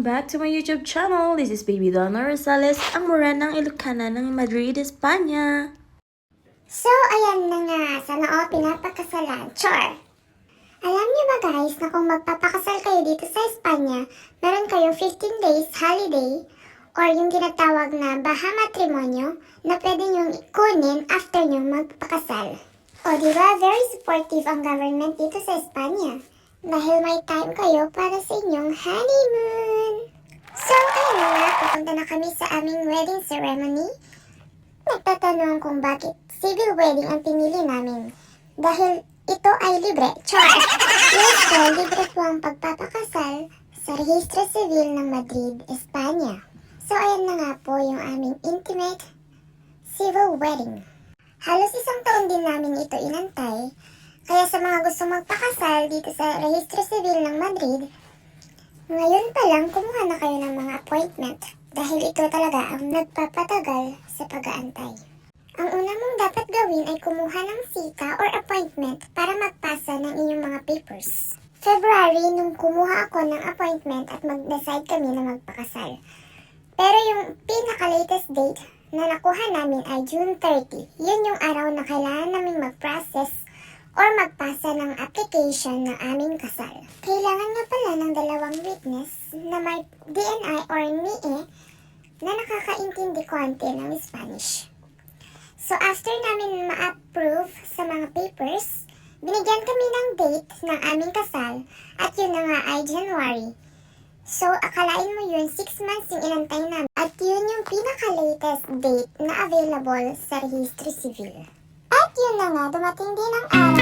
back to my YouTube channel. This is Baby Donna Rosales, ang morenang Ilocana ng Madrid, Espanya. So, ayan na nga. Sana all pinapakasalan. Char! Alam niyo ba guys na kung magpapakasal kayo dito sa Espanya, meron kayong 15 days holiday or yung tinatawag na baha matrimonyo na pwede niyong kunin after niyong magpapakasal. O diba, very supportive ang government dito sa Espanya dahil may time kayo para sa inyong honeymoon. So, ayun na nga, pupunta na kami sa aming wedding ceremony. Nagtatanong kung bakit civil wedding ang pinili namin. Dahil ito ay libre. Char! Yes po, libre po ang pagpapakasal sa Rehistro Civil ng Madrid, Espanya. So, ayan na nga po yung aming intimate civil wedding. Halos isang taon din namin ito inantay. Kaya sa mga gusto magpakasal dito sa Rehistro Civil ng Madrid, ngayon pa lang kumuha na kayo ng mga appointment dahil ito talaga ang nagpapatagal sa pag-aantay. Ang una mong dapat gawin ay kumuha ng sita or appointment para magpasa ng inyong mga papers. February nung kumuha ako ng appointment at mag-decide kami na magpakasal. Pero yung pinaka-latest date na nakuha namin ay June 30. Yun yung araw na kailangan namin mag-process or magpasa ng application ng aming kasal. Kailangan nga pala ng dalawang witness na may DNI or NIE na nakakaintindi konti ng Spanish. So after namin ma-approve sa mga papers, binigyan kami ng date ng aming kasal at yun na nga ay January. So akalain mo yun, 6 months yung inantay namin at yun yung pinaka-latest date na available sa Rehistro Civil. At yun na nga, dumating din ang araw.